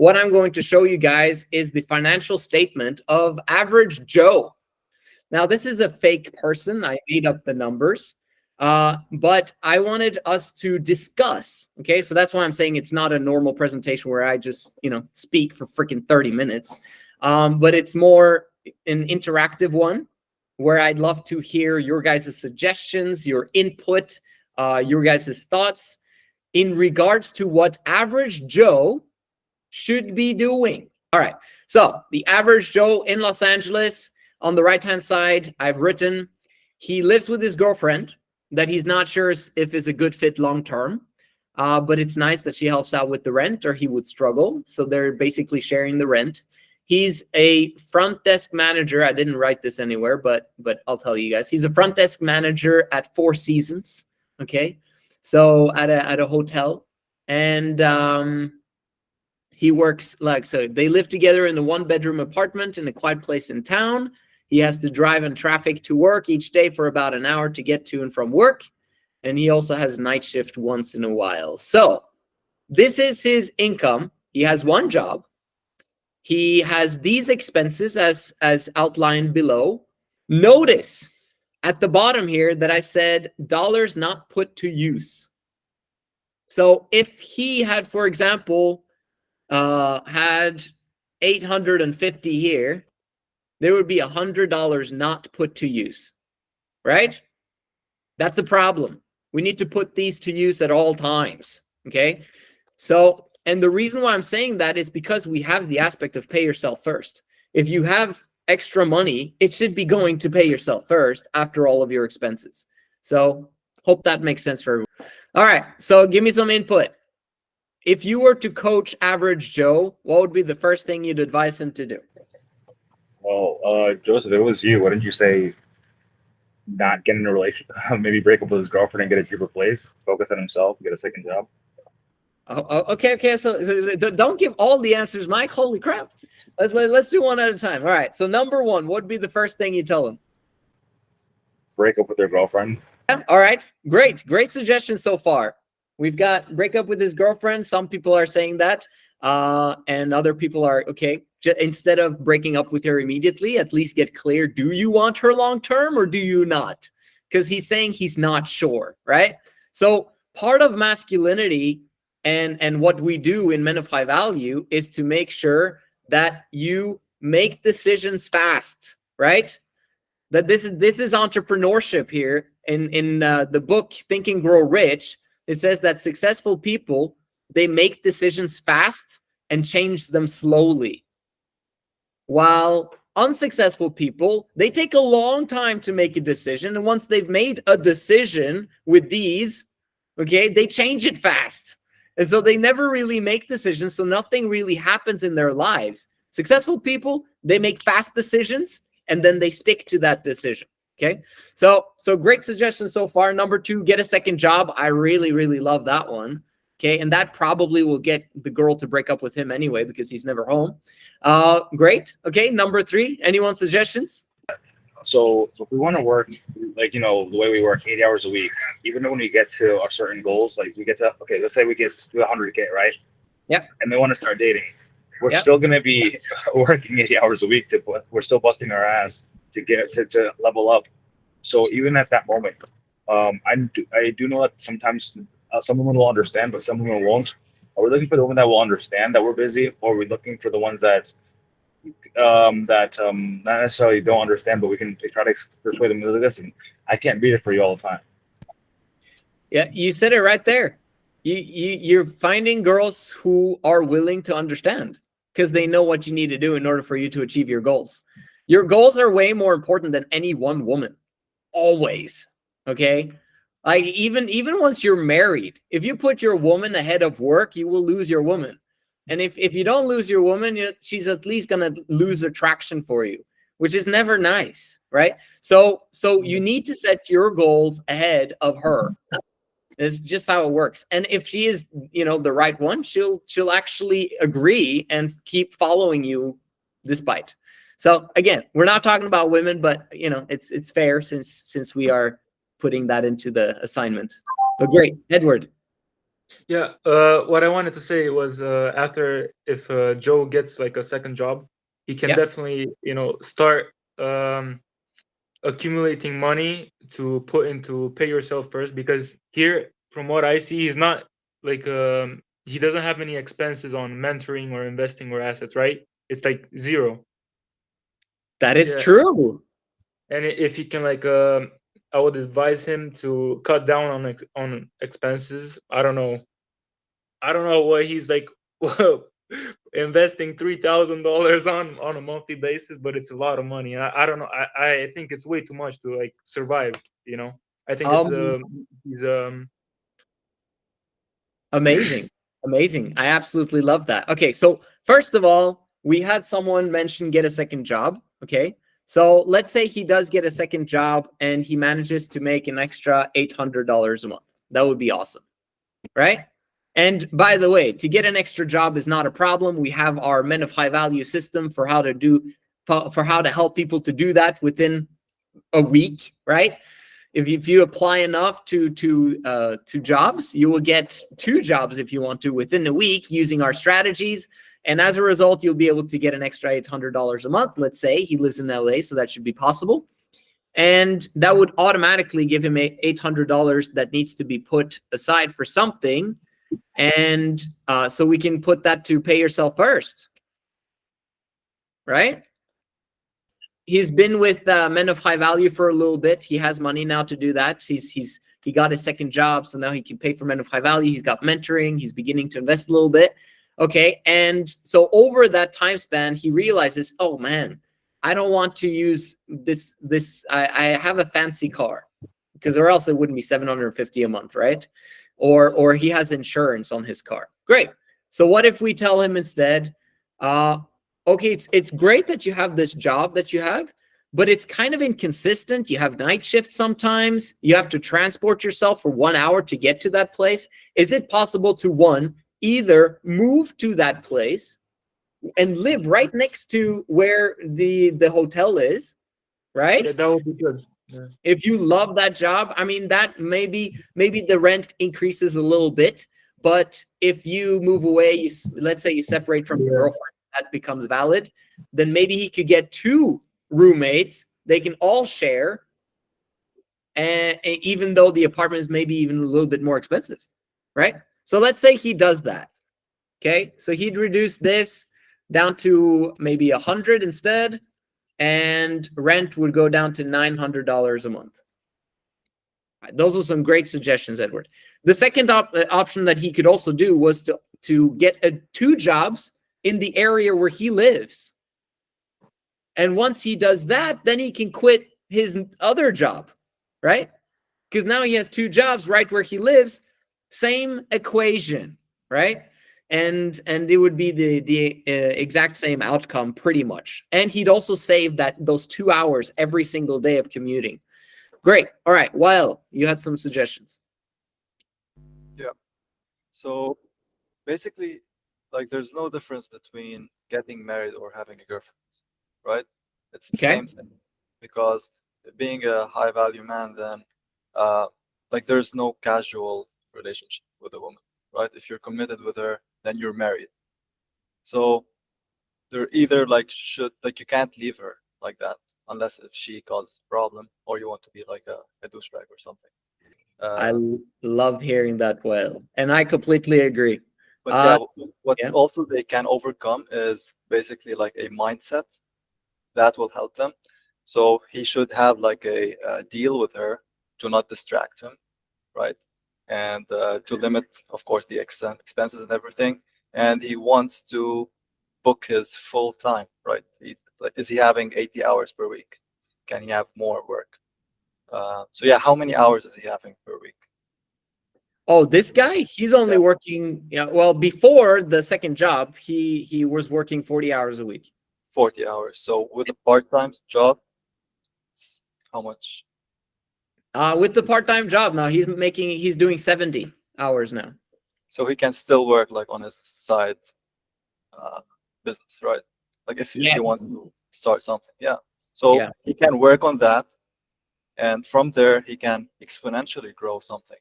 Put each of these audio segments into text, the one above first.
what I'm going to show you guys is the financial statement of average Joe. Now, this is a fake person. I made up the numbers, but I wanted us to discuss. Okay, so that's why I'm saying it's not a normal presentation where I just, speak for freaking 30 minutes, but it's more an interactive one where I'd love to hear your guys' suggestions, your input, your guys' thoughts in regards to what average Joe should be doing. All right, so the average Joe in Los Angeles, on the right-hand side, I've written, he lives with his girlfriend that he's not sure if is a good fit long-term, but it's nice that she helps out with the rent or he would struggle. So they're basically sharing the rent. He's a front desk manager. I didn't write this anywhere, but I'll tell you guys. He's a front desk manager at Four Seasons, okay? So at a hotel. And he works so they live together in a one-bedroom apartment in a quiet place in town. He has to drive in traffic to work each day for about an hour to get to and from work. And he also has night shift once in a while. So this is his income. He has one job. He has these expenses as outlined below. Notice at the bottom here that I said dollars not put to use. So if he had, for example, had 850 here, there would be $100 not put to use, right? That's a problem. We need to put these to use at all times, okay? So, and the reason why I'm saying that is because we have the aspect of pay yourself first. If you have extra money, it should be going to pay yourself first after all of your expenses. So, hope that makes sense for everyone. All right, so give me some input. If you were to coach average Joe, what would be the first thing you'd advise him to do? Well, Joseph, it was you. Why didn't you say not get in a relationship, maybe break up with his girlfriend and get a cheaper place, focus on himself, get a second job? Okay. So don't give all the answers, Mike. Holy crap. Let's do one at a time. All right. So number one, what would be the first thing you tell him? Break up with their girlfriend. Yeah, all right. Great suggestion so far. We've got break up with his girlfriend. Some people are saying that. And other people are, okay, instead of breaking up with her immediately, at least get clear. Do you want her long-term or do you not? Because he's saying he's not sure, right? So part of masculinity and what we do in Men of High Value is to make sure that you make decisions fast, right? That this is entrepreneurship here. In the book Think and Grow Rich, it says that successful people, they make decisions fast and change them slowly. While unsuccessful people, they take a long time to make a decision. And once they've made a decision with these, okay, they change it fast. And so they never really make decisions. So nothing really happens in their lives. Successful people, they make fast decisions and then they stick to that decision. Okay, so great suggestion so far. Number two, get a second job. I really love that one. Okay, and that probably will get the girl to break up with him anyway because he's never home. Great. Okay, number three, anyone suggestions? So if we want to work, like, the way we work 80 hours a week, even when we get to our certain goals, like we get to, okay, let's say we get to 100K, right? Yep. And they want to start dating. We're still going to be working 80 hours a week. We're still busting our ass to get to level up. So even at that moment, I do know that sometimes some women will understand, but some women won't. Are we looking for the women that will understand that we're busy, or are we looking for the ones that not necessarily don't understand, but we can try to persuade them to listen? I can't be there for you all the time. Yeah, you said it right there. You're finding girls who are willing to understand because they know what you need to do in order for you to achieve your goals. Your goals are way more important than any one woman. Always. Okay. Like even once you're married, if you put your woman ahead of work, you will lose your woman. And if you don't lose your woman, she's at least going to lose attraction for you, which is never nice. Right. So you need to set your goals ahead of her. It's just how it works. And if she is, the right one, she'll actually agree and keep following you despite. So again, we're not talking about women, but it's fair since we are putting that into the assignment. But great, Edward. Yeah. What I wanted to say was, after, if Joe gets like a second job, he can Yeah, definitely, start accumulating money to put into pay yourself first, because here, from what I see, he's not like, he doesn't have any expenses on mentoring or investing or assets, right? It's like zero. that is Yeah. true. And if he can, like, I would advise him to cut down on on expenses. I don't know what he's like investing $3,000 on a monthly basis, but it's a lot of money. I don't know. I think it's way too much to like survive. I think it's Um, he's Amazing. Amazing. I absolutely love that. Okay, so first of all, we had someone mention get a second job. Okay. So let's say he does get a second job and he manages to make an extra $800 a month. That would be awesome. Right. And by the way, to get an extra job is not a problem. We have our men of high value system for how to help people to do that within a week. Right. If you apply enough to jobs, you will get 2 jobs if you want to within a week using our strategies. And as a result, you'll be able to get an extra $800 a month. Let's say he lives in LA, so that should be possible. And that would automatically give him $800 that needs to be put aside for something. And so we can put that to pay yourself first, right? He's been with Men of High Value for a little bit. He has money now to do that. He got his second job, so now he can pay for Men of High Value. He's got mentoring. He's beginning to invest a little bit. Okay, and so over that time span, he realizes, oh man, I don't want to use this. I have a fancy car, because or else it wouldn't be 750 a month, right? Or he has insurance on his car. Great. So what if we tell him instead, okay, it's great that you have this job that you have, but it's kind of inconsistent. You have night shifts sometimes. You have to transport yourself for 1 hour to get to that place. Is it possible to, one, either move to that place and live right next to where the hotel is, yeah, right? that would be good. Yeah. If you love that job, I mean, that maybe the rent increases a little bit, but if you move away, let's say you separate from your Yeah. girlfriend, that becomes valid, then maybe he could get 2 roommates. They can all share, and even though the apartment is maybe even a little bit more expensive, right? So let's say he does that. Okay, so he'd reduce this down to maybe 100 instead, and rent would go down to $900 a month. Those are some great suggestions, Edward. The second option that he could also do was to get 2 jobs in the area where he lives. And once he does that, then he can quit his other job, right? Because now he has 2 jobs right where he lives. Same equation, right? And it would be the exact same outcome pretty much. And he'd also save those 2 hours every single day of commuting. Great. All right. Well, you had some suggestions. Yeah. So basically, like, there's no difference between getting married or having a girlfriend, right? It's the Okay. same thing, because being a high value man, then uh, like, there's no casual relationship with a woman, right? If you're committed with her, then you're married. So they're either like, you can't leave her like that unless if she causes a problem or you want to be like a douchebag or something. I Uh, love hearing that. Well, and I completely agree. but Uh, yeah, what yeah. also they can overcome is basically like a mindset that will help them. So he should have like a deal with her to not distract him, right? And to limit, of course, the expenses and everything. And he wants to book his full time, right? Like, is he having 80 hours per week? Can he have more work? So yeah, how many hours is he having per week? Oh, this guy, he's only Yeah, working. Yeah. Well, before the second job, he was working 40 hours a week. 40 hours. So with a part-time job, it's how much? With the part-time job now, he's doing 70 hours now. So he can still work like on his side uh, business, right? Like if you want Yes. to start something, yeah. So Yeah. he can work on that, and from there he can exponentially grow something.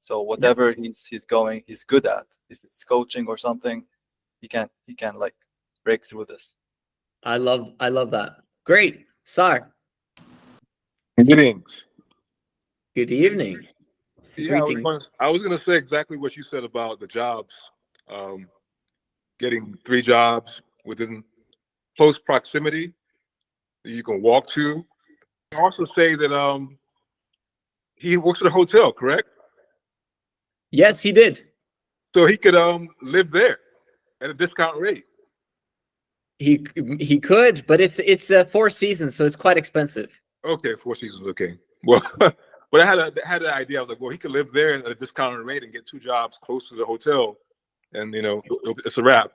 So whatever he's good at, if it's coaching or something, he can like break through this. I love that. Great. Sar. Greetings. Good evening. Yeah, Greetings. I was gonna say exactly what you said about the jobs. Getting 3 jobs within close proximity that you can walk to. I also say that he works at a hotel, correct? Yes, he did. So he could live there at a discount rate. He could, but it's 4 seasons, so it's quite expensive. Okay, 4 seasons. Okay. Well, but I had an idea. I was like, well, he could live there at a discounted rate and get 2 jobs close to the hotel, and it's a wrap.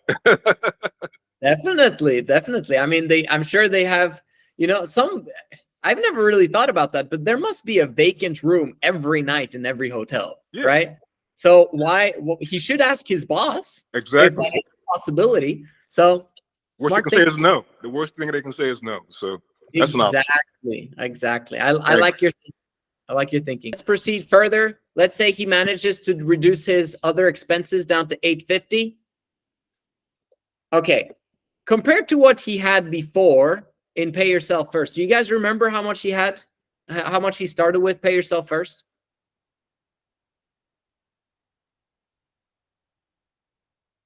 Definitely. I mean, I'm sure they have, some. I've never really thought about that, but there must be a vacant room every night in every hotel, right? So why? Well, he should ask his boss. Exactly. If that is a possibility. So worst they can say is no. The worst thing they can say is no. So that's an option. Exactly. I like your thinking. Let's proceed further. Let's say he manages to reduce his other expenses down to $850. Okay. Compared to what he had before in Pay Yourself First, do you guys remember how much he had? How much he started with Pay Yourself First?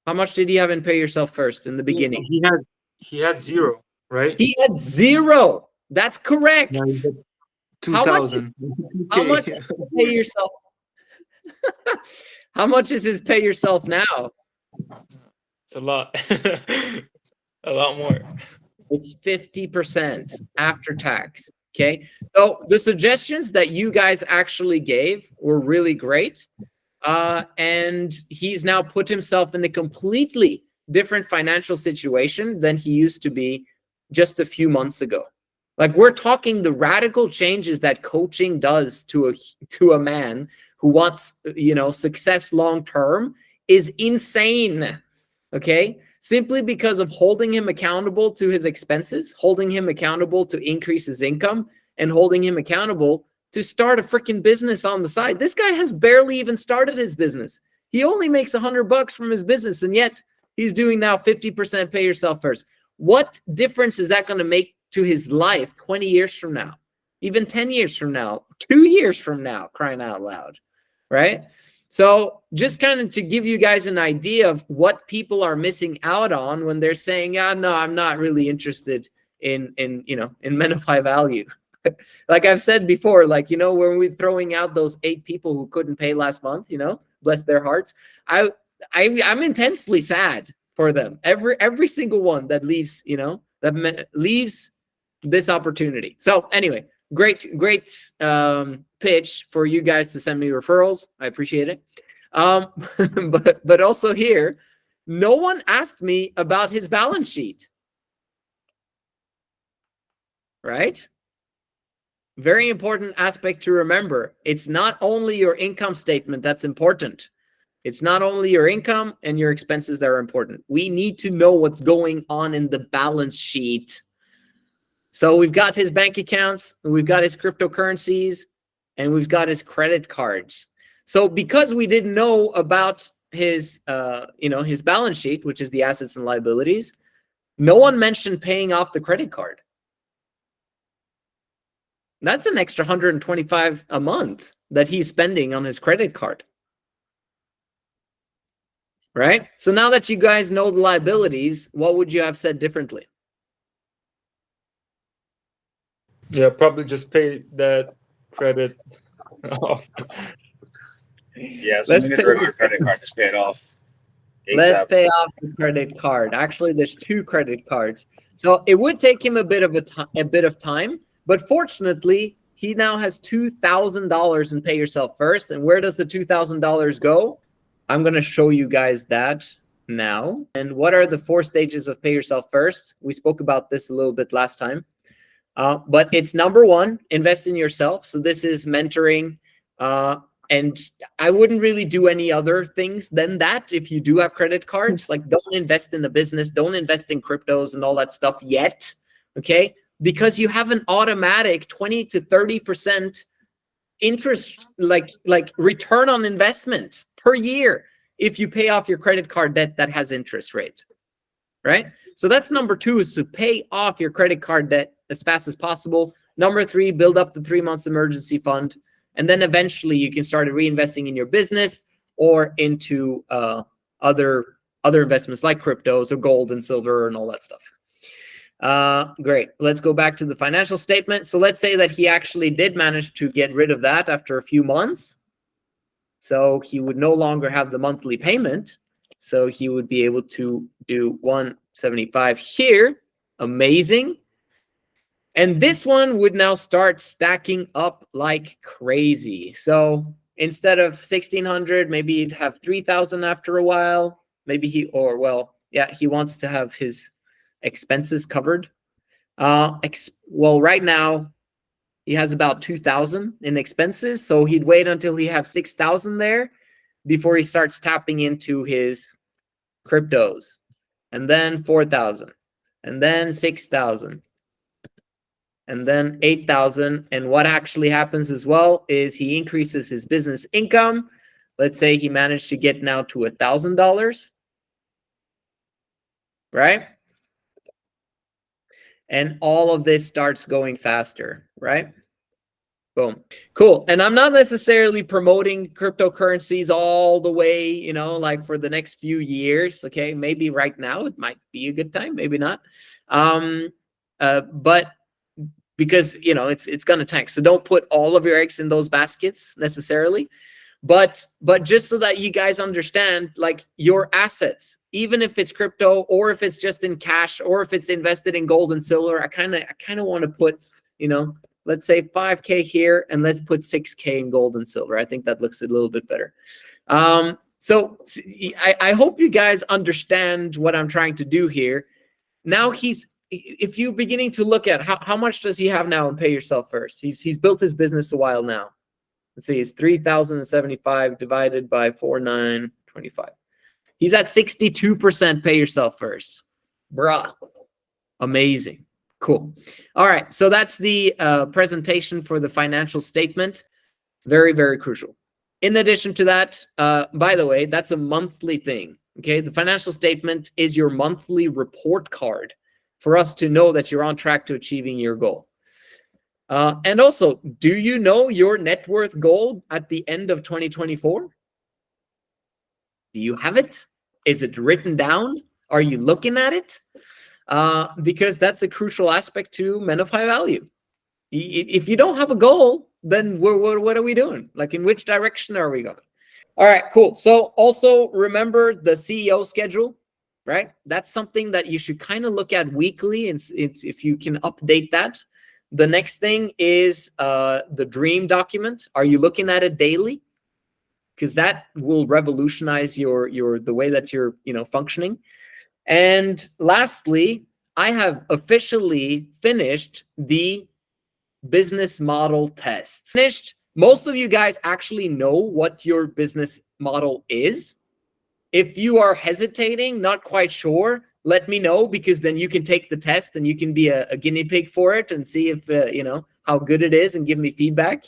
How much did he have in Pay Yourself First in the beginning? He had 0, right? He had 0. That's correct. 2,000. How much is Pay Yourself? How much is his Pay Yourself now? It's a lot. A lot more. It's 50% after tax. Okay. So the suggestions that you guys actually gave were really great. And he's now put himself in a completely different financial situation than he used to be just a few months ago. Like, we're talking the radical changes that coaching does to a man who wants, success long term is insane. Okay. Simply because of holding him accountable to his expenses, holding him accountable to increase his income, and holding him accountable to start a freaking business on the side. This guy has barely even started his business. He only makes $100 from his business, and yet he's doing now 50% Pay Yourself First. What difference is that going to make to his life 20 years from now, even 10 years from now, 2 years from now, crying out loud, right? So just kind of to give you guys an idea of what people are missing out on when they're saying, no, I'm not really interested in men of high value. Like I've said before, when we're throwing out those 8 people who couldn't pay last month, bless their hearts. I'm intensely sad for them. Every single one that leaves, leaves this opportunity. So anyway, great pitch for you guys to send me referrals. I appreciate it. But also here, no one asked me about his balance sheet. Right? Very important aspect to remember. It's not only your income statement that's important. It's not only your income and your expenses that are important. We need to know what's going on in the balance sheet. So we've got his bank accounts, we've got his cryptocurrencies, and we've got his credit cards. So because we didn't know about his, his balance sheet, which is the assets and liabilities, no one mentioned paying off the credit card. That's an extra $125 a month that he's spending on his credit card. Right? So now that you guys know the liabilities, what would you have said differently? Yeah, probably just pay that credit off. Yeah, so you get rid of your credit card, just pay it off. ASAP. Let's pay off the credit card. Actually, there's 2 credit cards. So it would take him a bit of time, but fortunately, he now has $2,000 in Pay Yourself First. And where does the $2,000 go? I'm going to show you guys that now. And what are the 4 stages of Pay Yourself First? We spoke about this a little bit last time. But it's number 1, invest in yourself. So this is mentoring. And I wouldn't really do any other things than that. If you do have credit cards, like, don't invest in a business, don't invest in cryptos and all that stuff yet. Okay. Because you have an automatic 20 to 30% interest, like return on investment per year if you pay off your credit card debt that has interest rate, right? So that's number 2, is to pay off your credit card debt as fast as possible. Number 3, build up the 3 months emergency fund. And then eventually you can start reinvesting in your business or into other investments like cryptos or gold and silver and all that stuff. Great. Let's go back to the financial statement. So let's say that he actually did manage to get rid of that after a few months. So he would no longer have the monthly payment. So he would be able to do 175 here. Amazing. And this one would now start stacking up like crazy. So instead of 1,600, maybe he'd have 3,000 after a while. Maybe he wants to have his expenses covered. Well, right now he has about 2,000 in expenses. So he'd wait until he has 6,000 there before he starts tapping into his cryptos. And then 4,000. And then 6,000. And then 8,000. And what actually happens as well is he increases his business income. Let's say he managed to get now to $1,000, right? And all of this starts going faster, right? Boom. Cool. And I'm not necessarily promoting cryptocurrencies all the way, you know, like for the next few years. Okay. Maybe right now it might be a good time, maybe not. But because, you know, it's going to tank. So don't put all of your eggs in those baskets necessarily. But just so that you guys understand, like, your assets, even if it's crypto or if it's just in cash or if it's invested in gold and silver, I kind of want to put, you know, let's say 5K here and let's put 6K in gold and silver. I think that looks a little bit better. So I hope you guys understand what I'm trying to do here. Now if you're beginning to look at how much does he have now in Pay Yourself First? He's built his business a while now. Let's see, it's 3,075 divided by 4,925. He's at 62% Pay Yourself First. Bruh. Amazing. Cool. All right. So that's the presentation for the financial statement. Very, very crucial. In addition to that, by the way, that's a monthly thing. Okay. The financial statement is your monthly report card for us to know that you're on track to achieving your goal. And also, do you know your net worth goal at the end of 2024? Do you have it? Is it written down? Are you looking at it? Because that's a crucial aspect to men of high value. If you don't have a goal, then what are we doing? Like, in which direction are we going? All right, cool. So also remember the CEO schedule, right? That's something that you should kind of look at weekly, and if you can update that. The next thing is the dream document. Are you looking at it daily? Because that will revolutionize the way that you're functioning. And lastly, I have officially finished the business model test. Finished. Most of you guys actually know what your business model is. If you are hesitating, not quite sure, let me know, because then you can take the test and you can be a guinea pig for it and see if, how good it is and give me feedback.